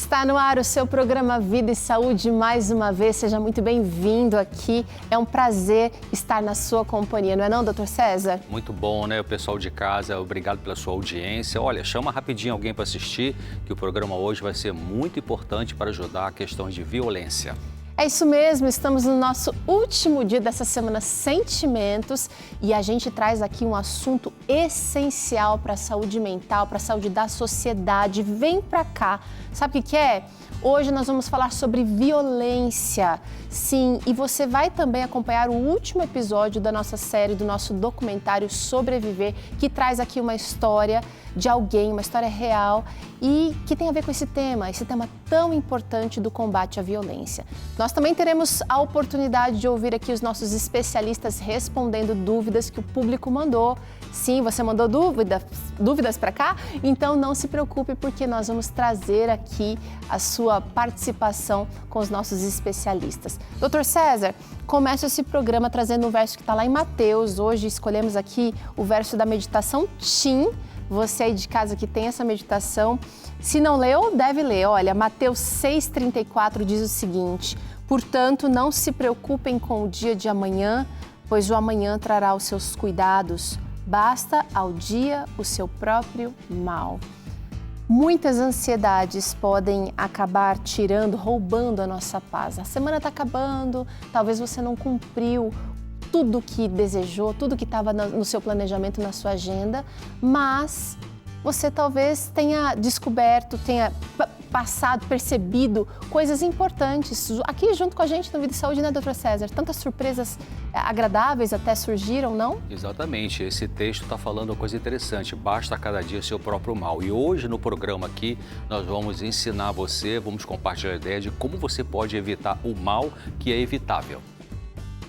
Está no ar o seu programa Vida e Saúde mais uma vez. Seja muito bem-vindo aqui. É um prazer estar na sua companhia, não é não, doutor César? Muito bom, né? O pessoal de casa, obrigado pela sua audiência. Olha, chama rapidinho alguém para assistir, que o programa hoje vai ser muito importante para ajudar a questão de violência. É isso mesmo, estamos no nosso último dia dessa semana Sentimentos e a gente traz aqui um assunto essencial para a saúde mental, para a saúde da sociedade. Vem para cá. Sabe o que é? Hoje nós vamos falar sobre violência. Sim, e você vai também acompanhar o último episódio da nossa série, do nosso documentário Sobreviver, que traz aqui uma história de alguém, uma história real e que tem a ver com esse tema tão importante do combate à violência. Nós também teremos a oportunidade de ouvir aqui os nossos especialistas respondendo dúvidas que o público mandou. Sim, você mandou dúvidas para cá? Então não se preocupe, porque nós vamos trazer aqui a sua participação com os nossos especialistas. Doutor César, começa esse programa trazendo um verso que está lá em Mateus. Hoje escolhemos aqui o verso da meditação Tim. Você aí de casa que tem essa meditação, se não leu, deve ler. Olha, Mateus 6,34 diz o seguinte: portanto, não se preocupem com o dia de amanhã, pois o amanhã trará os seus cuidados. Basta ao dia o seu próprio mal. Muitas ansiedades podem acabar roubando a nossa paz. A semana está acabando, talvez você não cumpriu tudo que desejou, tudo que estava no seu planejamento, na sua agenda, mas você talvez tenha descoberto, tenha percebido coisas importantes. Aqui junto com a gente no Vida e Saúde, né, doutor César? Tantas surpresas agradáveis até surgiram, não? Exatamente, esse texto está falando uma coisa interessante, basta a cada dia seu próprio mal. E hoje no programa aqui nós vamos ensinar você, vamos compartilhar a ideia de como você pode evitar o mal que é evitável.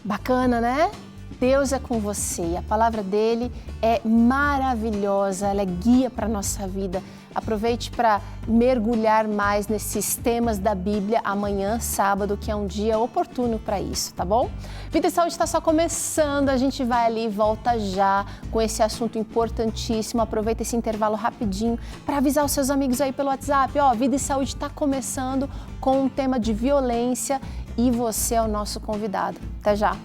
Bacana, né? Deus é com você e a palavra dele é maravilhosa, ela é guia para a nossa vida. Aproveite para mergulhar mais nesses temas da Bíblia amanhã, sábado, que é um dia oportuno para isso, tá bom? Vida e Saúde está só começando, a gente vai ali e volta já com esse assunto importantíssimo. Aproveita esse intervalo rapidinho para avisar os seus amigos aí pelo WhatsApp. Ó, Vida e Saúde está começando com um tema de violência e você é o nosso convidado. Até já!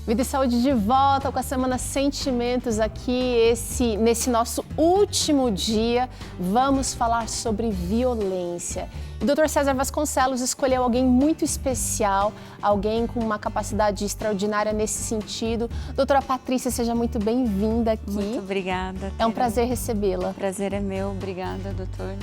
Vida e Saúde de volta com a Semana Sentimentos aqui, nesse nosso último dia, vamos falar sobre violência. O Dr. César Vasconcelos escolheu alguém muito especial, alguém com uma capacidade extraordinária nesse sentido. Doutora Patrícia, seja muito bem-vinda aqui. Muito obrigada. É um prazer recebê-la. O prazer é meu, obrigada, doutor.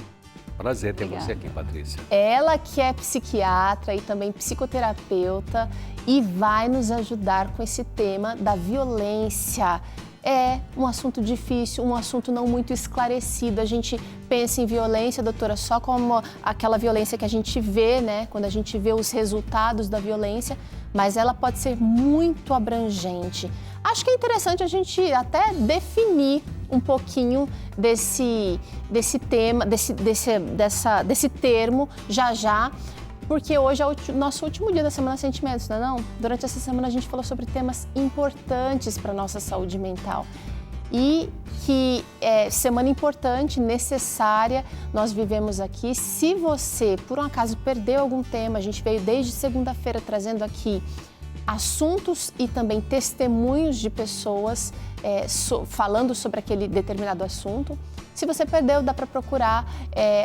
Prazer ter você aqui, Patrícia. Ela que é psiquiatra e também psicoterapeuta e vai nos ajudar com esse tema da violência. É um assunto difícil, um assunto não muito esclarecido. A gente pensa em violência, doutora, só como aquela violência que a gente vê, né? Quando a gente vê os resultados da violência, mas ela pode ser muito abrangente. Acho que é interessante a gente até definir um pouquinho desse tema, desse termo já, porque hoje é o nosso último dia da Semana Sentimentos, não é não? Durante essa semana a gente falou sobre temas importantes para a nossa saúde mental. E que é semana importante, necessária, nós vivemos aqui. Se você, por um acaso, perdeu algum tema, a gente veio desde segunda-feira trazendo aqui assuntos e também testemunhos de pessoas falando sobre aquele determinado assunto. Se você perdeu, dá para procurar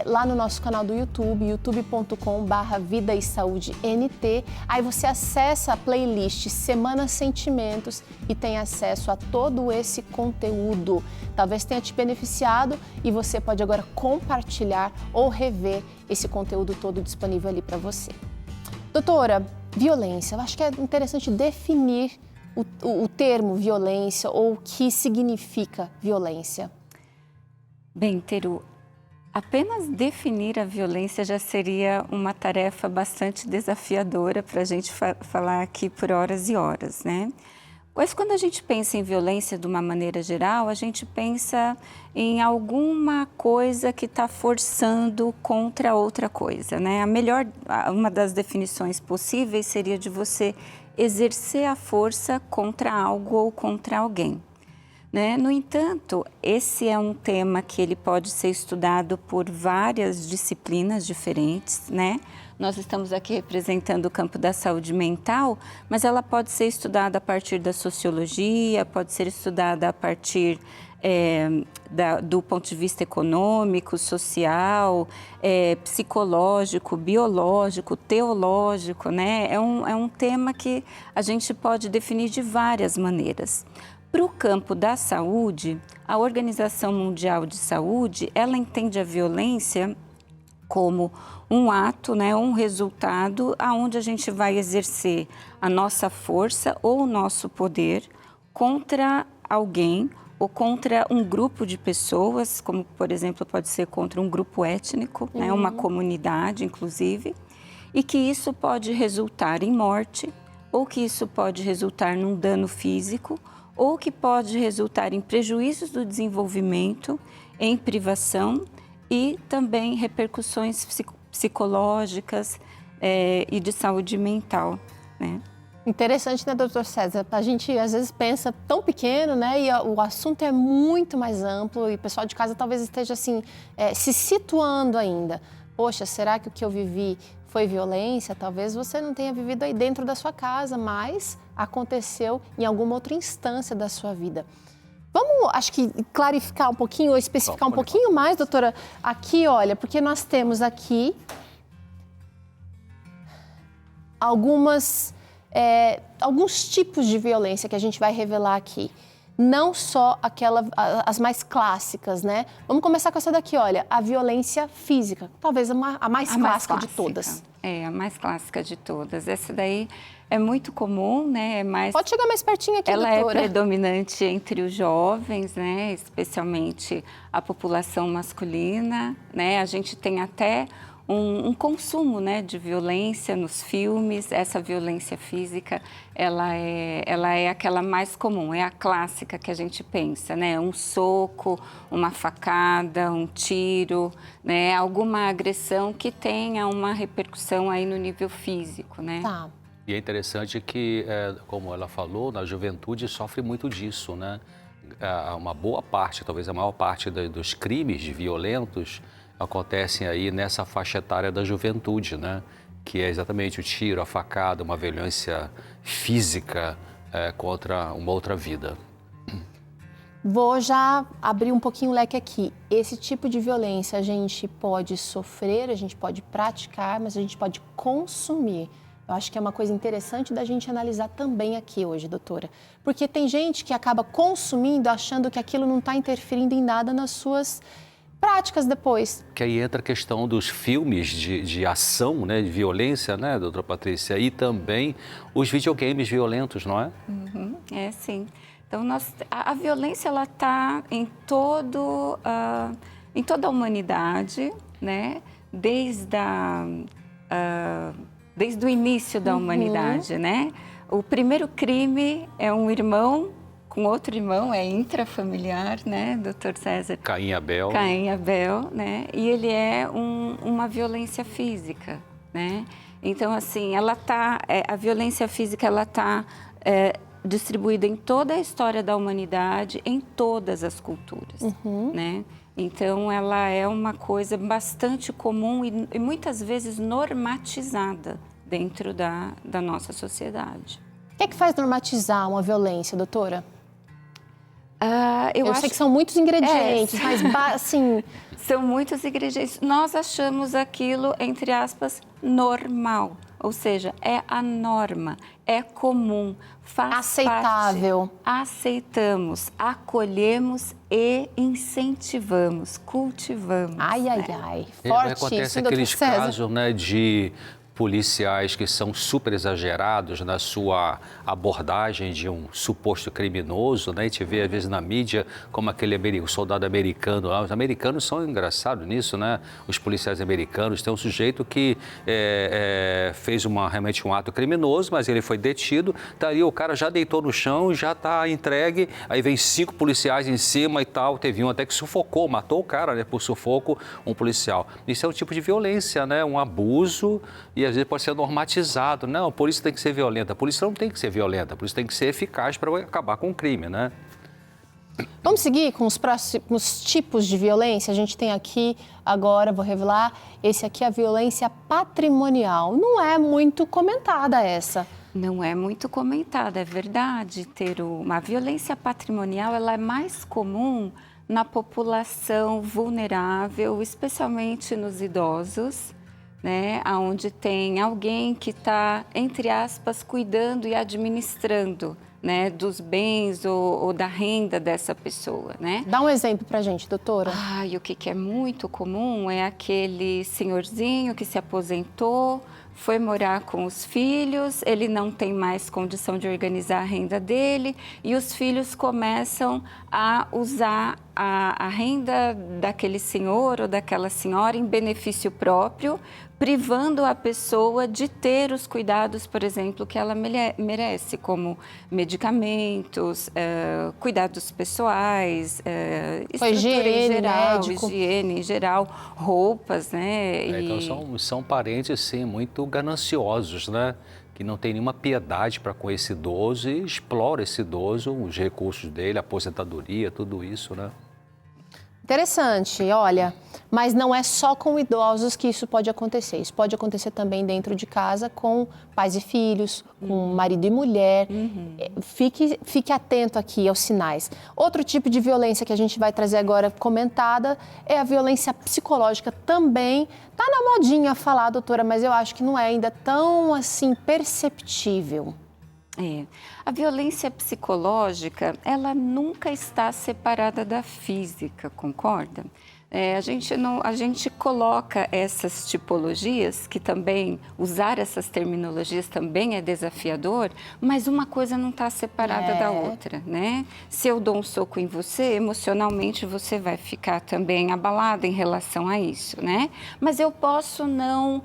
lá no nosso canal do YouTube, youtube.com/Vida e Saúde NT. Aí você acessa a playlist Semana Sentimentos e tem acesso a todo esse conteúdo. Talvez tenha te beneficiado e você pode agora compartilhar ou rever esse conteúdo todo disponível ali para você. Doutora, violência, eu acho que é interessante definir o termo violência ou o que significa violência. Bem, Teru, apenas definir a violência já seria uma tarefa bastante desafiadora para a gente falar aqui por horas e horas, né? Mas quando a gente pensa em violência de uma maneira geral, a gente pensa em alguma coisa que está forçando contra outra coisa, né? Uma das definições possíveis seria de você exercer a força contra algo ou contra alguém, né? No entanto, esse é um tema que ele pode ser estudado por várias disciplinas diferentes, né? Nós estamos aqui representando o campo da saúde mental, mas ela pode ser estudada a partir da sociologia, pode ser estudada a partir do ponto de vista econômico, social, psicológico, biológico, teológico, né? É um tema que a gente pode definir de várias maneiras. Para o campo da saúde, a Organização Mundial de Saúde, ela entende a violência como um ato, né, um resultado aonde a gente vai exercer a nossa força ou o nosso poder contra alguém ou contra um grupo de pessoas, como, por exemplo, pode ser contra um grupo étnico, né, uma comunidade, inclusive, e que isso pode resultar em morte, ou que isso pode resultar num dano físico, ou que pode resultar em prejuízos do desenvolvimento, em privação e também repercussões psicológicas e de saúde mental, né? Interessante, né, doutor César? A gente às vezes pensa tão pequeno, né? E o assunto é muito mais amplo e o pessoal de casa talvez esteja assim, se situando ainda. Poxa, será que o que eu vivi foi violência? Talvez você não tenha vivido aí dentro da sua casa, mas aconteceu em alguma outra instância da sua vida. Vamos, acho que, clarificar um pouquinho ou especificar um pouquinho mais, doutora, aqui, olha, porque nós temos aqui alguns tipos de violência que a gente vai revelar aqui. Não só as mais clássicas, né? Vamos começar com essa daqui, olha, a violência física, talvez a mais clássica de todas. É, a mais clássica de todas. Essa daí é muito comum, né? Pode chegar mais pertinho aqui, doutora. Ela é predominante entre os jovens, né? Especialmente a população masculina, né? A gente tem até um consumo, né, de violência nos filmes. Essa violência física, ela é aquela mais comum, é a clássica que a gente pensa, né? Um soco, uma facada, um tiro, né? Alguma agressão que tenha uma repercussão aí no nível físico, né? Tá. E é interessante que, como ela falou, na juventude sofre muito disso, né? Uma boa parte, talvez a maior parte dos crimes violentos acontecem aí nessa faixa etária da juventude, né? Que é exatamente o tiro, a facada, uma violência física contra uma outra vida. Vou já abrir um pouquinho o leque aqui. Esse tipo de violência a gente pode sofrer, a gente pode praticar, mas a gente pode consumir. Eu acho que é uma coisa interessante da gente analisar também aqui hoje, doutora. Porque tem gente que acaba consumindo achando que aquilo não está interferindo em nada nas suas práticas depois. Que aí entra a questão dos filmes de ação, né, de violência, né, doutora Patrícia? E também os videogames violentos, não é? Uhum, sim. Então, a violência, ela está em toda a humanidade, né? Desde o início da humanidade, né? O primeiro crime é um irmão com outro irmão, é intrafamiliar, né, doutor César? Caim e Abel. Caim e Abel, né? E ele é uma violência física, né? Então, assim, a violência física, ela está distribuída em toda a história da humanidade, em todas as culturas, né? Então, ela é uma coisa bastante comum e muitas vezes normatizada dentro da nossa sociedade. O que é que faz normatizar uma violência, doutora? Eu sei que são muitos ingredientes, mas assim... São muitos ingredientes. Nós achamos aquilo, entre aspas, normal. Ou seja, é a norma, é comum, faz aceitável. Parte. Aceitamos, acolhemos e incentivamos, cultivamos. Ai, ai, ai. Forte acontece isso, aqueles casos, né, de policiais que são super exagerados na sua abordagem de um suposto criminoso, né? A gente vê às vezes na mídia como o soldado americano lá. Os americanos são engraçados nisso, né? Os policiais americanos. Tem um sujeito que fez realmente um ato criminoso, mas ele foi detido, tá ali, o cara já deitou no chão, já está entregue, aí vem 5 policiais em cima e tal, teve um até que sufocou, matou o cara, né, por sufoco, um policial. Isso é um tipo de violência, né? Um abuso, e às vezes pode ser normatizado. Não, a polícia tem que ser violenta. A polícia não tem que ser violenta, a polícia tem que ser eficaz para acabar com o crime, né? Vamos seguir com os próximos tipos de violência? A gente tem aqui, agora, vou revelar, esse aqui é a violência patrimonial. Não é muito comentada essa. Não é muito comentada, é verdade. Ter uma violência patrimonial, ela é mais comum na população vulnerável, especialmente nos idosos, né? Onde tem alguém que está, entre aspas, cuidando e administrando, né, dos bens ou da renda dessa pessoa, né? Dá um exemplo pra gente, doutora. E o que é muito comum é aquele senhorzinho que se aposentou, foi morar com os filhos, ele não tem mais condição de organizar a renda dele e os filhos começam a usar a renda daquele senhor ou daquela senhora em benefício próprio, privando a pessoa de ter os cuidados, por exemplo, que ela merece, como medicamentos, cuidados pessoais, estrutura em geral, higiene em geral, roupas, né? Então são parentes, sim, muito gananciosos, né? Que não tem nenhuma piedade para com esse idoso e explora esse idoso, os recursos dele, a aposentadoria, tudo isso, né? Interessante, olha, mas não é só com idosos que isso pode acontecer. Isso pode acontecer também dentro de casa com pais e filhos, com marido e mulher. Fique atento aqui aos sinais. Outro tipo de violência que a gente vai trazer agora comentada é a violência psicológica. Também está na modinha falar, doutora, mas eu acho que não é ainda tão assim perceptível. A violência psicológica, ela nunca está separada da física, concorda? A gente coloca essas tipologias, que também, usar essas terminologias também é desafiador, mas uma coisa não está separada da outra, né? Se eu dou um soco em você, emocionalmente você vai ficar também abalada em relação a isso, né? Mas eu posso não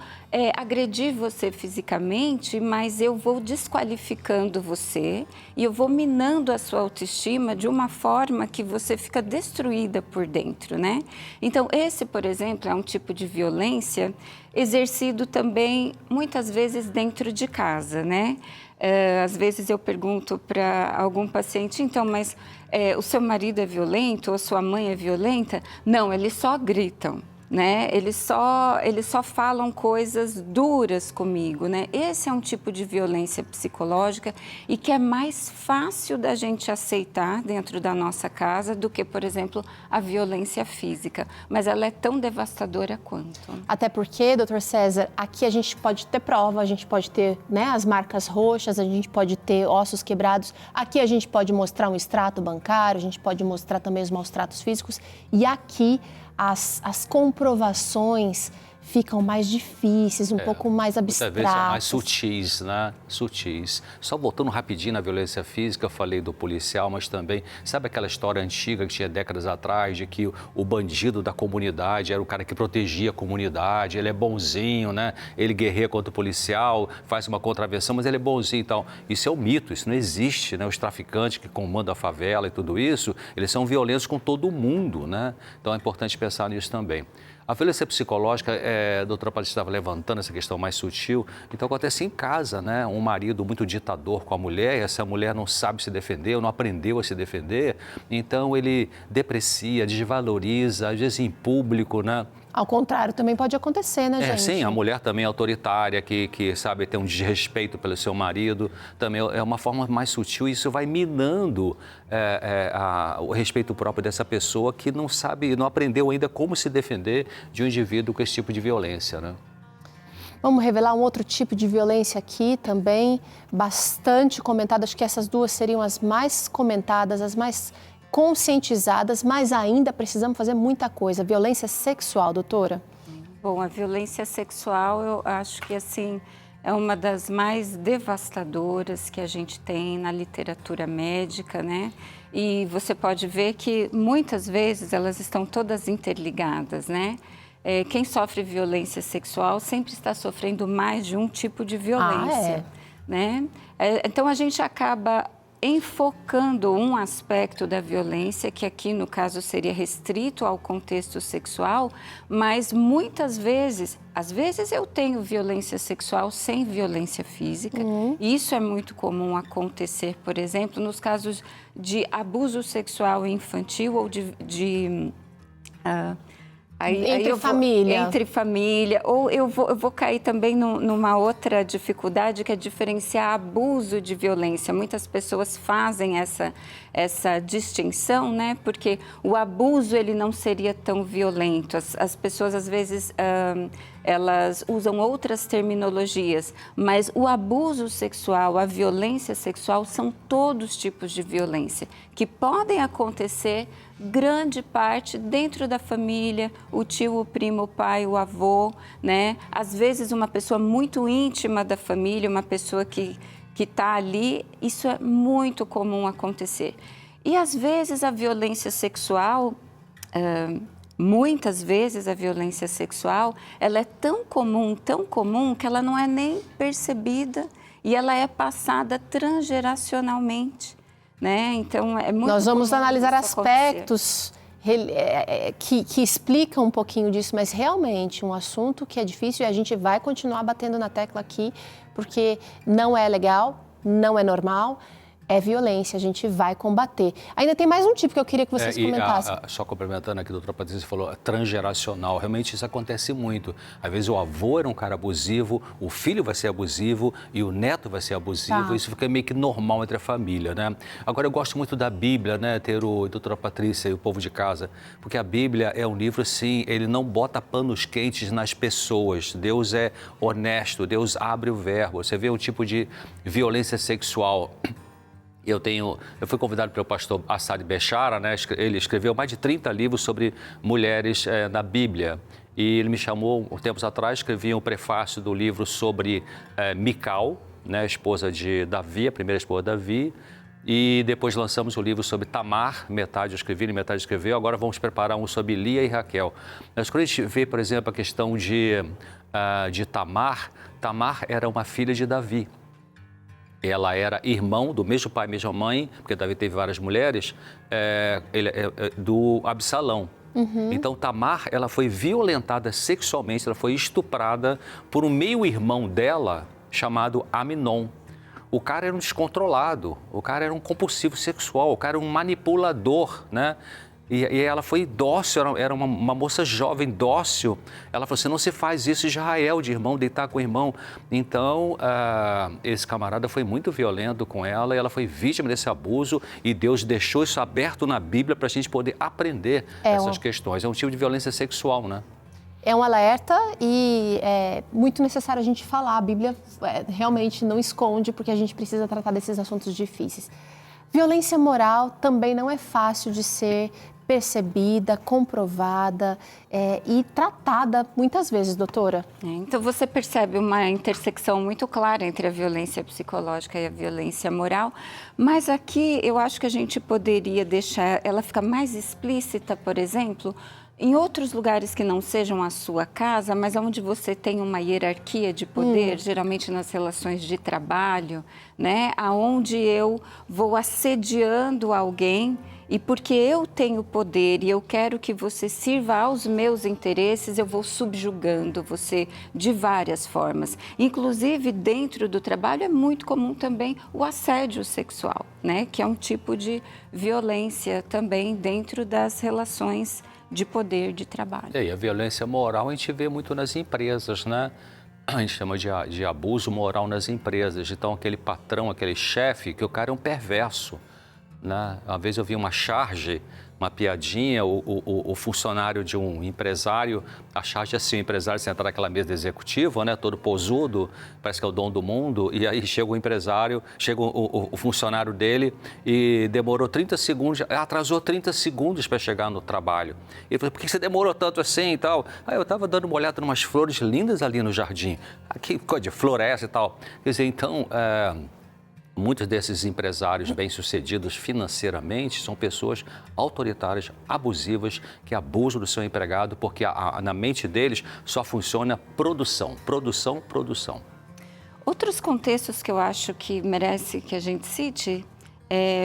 agredir você fisicamente, mas eu vou desqualificando você e eu vou minando a sua autoestima de uma forma que você fica destruída por dentro, né? Então, esse, por exemplo, é um tipo de violência exercido também, muitas vezes, dentro de casa, né? Às vezes eu pergunto para algum paciente, então, mas o seu marido é violento ou a sua mãe é violenta? Não, eles só gritam, né? Eles só falam coisas duras comigo, né? Esse é um tipo de violência psicológica e que é mais fácil da gente aceitar dentro da nossa casa do que, por exemplo, a violência física. Mas ela é tão devastadora quanto. Até porque, doutor César, aqui a gente pode ter prova, a gente pode ter, né, as marcas roxas, a gente pode ter ossos quebrados. Aqui a gente pode mostrar um extrato bancário, a gente pode mostrar também os maus tratos físicos. E aqui as comprovações ficam mais difíceis, um pouco mais abstratas. Muitas vezes são mais sutis, né? Sutis. Só voltando rapidinho na violência física, eu falei do policial, mas também, sabe aquela história antiga que tinha décadas atrás, de que o bandido da comunidade era o cara que protegia a comunidade, ele é bonzinho, né? Ele guerreia contra o policial, faz uma contravenção, mas ele é bonzinho e tal. Isso é um mito, isso não existe, né? Os traficantes que comandam a favela e tudo isso, eles são violentos com todo mundo, né? Então é importante pensar nisso também. A violência psicológica, a doutora Patrícia estava levantando essa questão mais sutil, então acontece em casa, né? Um marido muito ditador com a mulher, e essa mulher não sabe se defender, ou não aprendeu a se defender, então ele deprecia, desvaloriza, às vezes em público, né? Ao contrário, também pode acontecer, né, gente? Sim, a mulher também é autoritária, que sabe, tem um desrespeito pelo seu marido, também é uma forma mais sutil e isso vai minando o respeito próprio dessa pessoa que não sabe, não aprendeu ainda como se defender de um indivíduo com esse tipo de violência, né? Vamos revelar um outro tipo de violência aqui também, bastante comentada, acho que essas duas seriam as mais comentadas, as mais conscientizadas, mas ainda precisamos fazer muita coisa. Violência sexual, doutora? Bom, a violência sexual, eu acho que assim é uma das mais devastadoras que a gente tem na literatura médica, né? E você pode ver que muitas vezes elas estão todas interligadas, né? Quem sofre violência sexual sempre está sofrendo mais de um tipo de violência, né? Então a gente acaba enfocando um aspecto da violência, que aqui no caso seria restrito ao contexto sexual, mas muitas vezes, às vezes eu tenho violência sexual sem violência física, e isso é muito comum acontecer, por exemplo, nos casos de abuso sexual infantil ou entre família, ou eu vou cair também numa outra dificuldade, que é diferenciar abuso de violência. Muitas pessoas fazem essa distinção, né? Porque o abuso, ele não seria tão violento. As pessoas, às vezes, elas usam outras terminologias, mas o abuso sexual, a violência sexual, são todos tipos de violência que podem acontecer, grande parte dentro da família, o tio, o primo, o pai, o avô, né? Às vezes uma pessoa muito íntima da família, uma pessoa que está ali, isso é muito comum acontecer. E às vezes a violência sexual, muitas vezes a violência sexual, ela é tão comum, que ela não é nem percebida e ela é passada transgeracionalmente. Né? Então, é muito. Nós vamos analisar aspectos que explicam um pouquinho disso, mas realmente um assunto que é difícil e a gente vai continuar batendo na tecla aqui, porque não é legal, não é normal. É violência, a gente vai combater. Ainda tem mais um tipo que eu queria que vocês comentassem. Só complementando aqui, a doutora Patrícia falou, transgeracional. Realmente isso acontece muito. Às vezes o avô era um cara abusivo, o filho vai ser abusivo e o neto vai ser abusivo. Isso fica meio que normal entre a família, né? Agora, eu gosto muito da Bíblia, né? Ter a doutora Patrícia e o povo de casa, porque a Bíblia é um livro, assim, ele não bota panos quentes nas pessoas. Deus é honesto, Deus abre o verbo. Você vê um tipo de violência sexual. Eu fui convidado pelo pastor Assad Bechara, né? Ele escreveu mais de 30 livros sobre mulheres na Bíblia. E ele me chamou, tempos atrás, escrevi um prefácio do livro sobre Mical, né? Esposa de Davi, a primeira esposa de Davi. E depois lançamos o livro sobre Tamar, metade eu escrevi, metade escreveu. Agora vamos preparar um sobre Lia e Raquel. Mas quando a gente vê, por exemplo, a questão de Tamar, Tamar era uma filha de Davi. Ela era irmão do mesmo pai, mesma mãe, porque Davi teve várias mulheres, do Absalão. Então, Tamar, ela foi violentada sexualmente, ela foi estuprada por um meio-irmão dela, chamado Aminon. O cara era um descontrolado, o cara era um compulsivo sexual, o cara era um manipulador, né? E ela foi dócil, era uma moça jovem, dócil. Ela falou assim, não se faz isso em Israel, de irmão deitar com o irmão. Então, esse camarada foi muito violento com ela e ela foi vítima desse abuso e Deus deixou isso aberto na Bíblia para a gente poder aprender essas questões. É um tipo de violência sexual, né? É um alerta e é muito necessário a gente falar. A Bíblia realmente não esconde, porque a gente precisa tratar desses assuntos difíceis. Violência moral também não é fácil de ser percebida, comprovada e tratada muitas vezes, doutora. Então você percebe uma intersecção muito clara entre a violência psicológica e a violência moral, mas aqui eu acho que a gente poderia deixar ela ficar mais explícita, por exemplo, em outros lugares que não sejam a sua casa, mas onde você tem uma hierarquia de poder, geralmente nas relações de trabalho, né? Aonde eu vou assediando alguém e porque eu tenho poder e eu quero que você sirva aos meus interesses, eu vou subjugando você de várias formas. Inclusive, dentro do trabalho é muito comum também o assédio sexual, né? Que é um tipo de violência também dentro das relações de poder de trabalho. E a violência moral a gente vê muito nas empresas, né? A gente chama de abuso moral nas empresas. Então, aquele patrão, aquele chefe, que o cara é um perverso. né? Uma vez eu vi uma charge, uma piadinha, o funcionário de um empresário, a charge é assim, o empresário senta naquela mesa executiva, né, todo posudo, parece que é o dono do mundo, e aí chega o empresário, chega o funcionário dele e demorou 30 segundos, atrasou 30 segundos para chegar no trabalho. Ele falou, por que você demorou tanto assim e tal? Aí eu estava dando uma olhada em umas flores lindas ali no jardim, aqui coisa de floresta e tal. Quer dizer, então... muitos desses empresários bem-sucedidos financeiramente são pessoas autoritárias, abusivas, que abusam do seu empregado porque na mente deles só funciona produção, produção, produção. Outros contextos que eu acho que merece que a gente cite,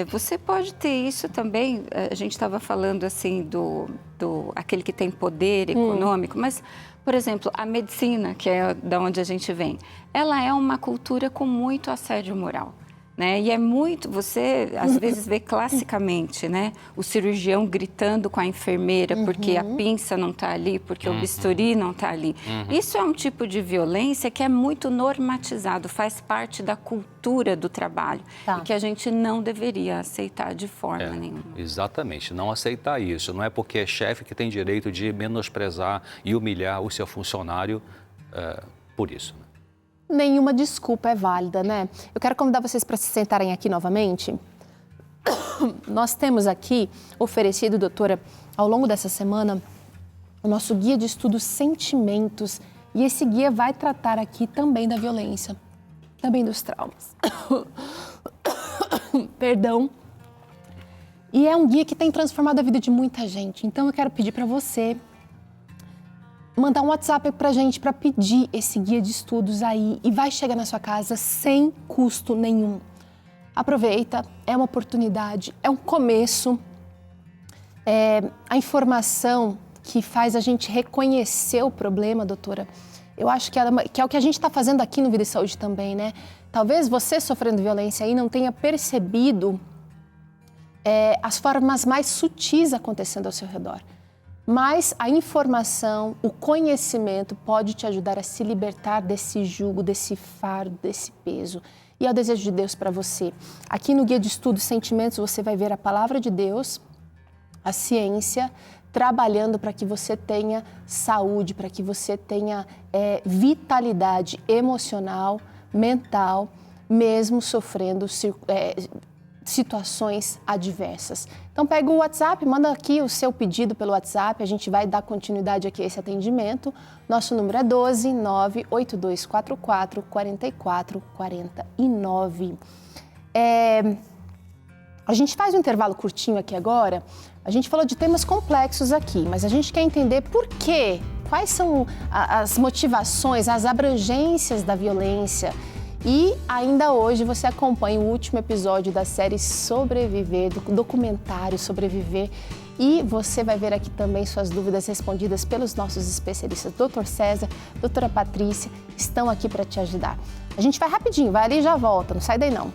você pode ter isso também, a gente estava falando assim aquele que tem poder econômico, mas, por exemplo, a medicina, que é da onde a gente vem, ela é uma cultura com muito assédio moral. Né? E é muito, você às vezes vê classicamente, né? O cirurgião gritando com a enfermeira porque a pinça não está ali, porque o bisturi não está ali. Isso é um tipo de violência que é muito normatizado, faz parte da cultura do trabalho e que a gente não deveria aceitar de forma nenhuma. Exatamente, não aceitar isso. Não é porque é chefe que tem direito de menosprezar e humilhar o seu funcionário por isso. Nenhuma desculpa é válida, né? Eu quero convidar vocês para se sentarem aqui novamente. Nós temos aqui oferecido, doutora, ao longo dessa semana, o nosso guia de estudos Sentimentos. E esse guia vai tratar aqui também da violência, também dos traumas. Perdão. E é um guia que tem transformado a vida de muita gente. Então eu quero pedir para você mandar um WhatsApp pra gente para pedir esse guia de estudos aí e vai chegar na sua casa sem custo nenhum. Aproveita, é uma oportunidade, é um começo. A informação que faz a gente reconhecer o problema, doutora, eu acho que é o que a gente está fazendo aqui no Vida e Saúde também, né? Talvez você sofrendo violência aí não tenha percebido as formas mais sutis acontecendo ao seu redor. Mas a informação, o conhecimento pode te ajudar a se libertar desse jugo, desse fardo, desse peso. E é o desejo de Deus para você. Aqui no Guia de Estudos Sentimentos você vai ver a palavra de Deus, a ciência, trabalhando para que você tenha saúde, para que você tenha vitalidade emocional, mental, mesmo sofrendo situações adversas. Então pega o WhatsApp, manda aqui o seu pedido pelo WhatsApp, a gente vai dar continuidade aqui a esse atendimento. Nosso número é 12 98244 4449. A gente faz um intervalo curtinho aqui agora. A gente falou de temas complexos aqui, mas a gente quer entender por quê, quais são as motivações, as abrangências da violência. E ainda hoje você acompanha o último episódio da série Sobreviver, do documentário Sobreviver. E você vai ver aqui também suas dúvidas respondidas pelos nossos especialistas. Dr. César, doutora Patrícia, estão aqui para te ajudar. A gente vai rapidinho, vai ali e já volta, não sai daí não.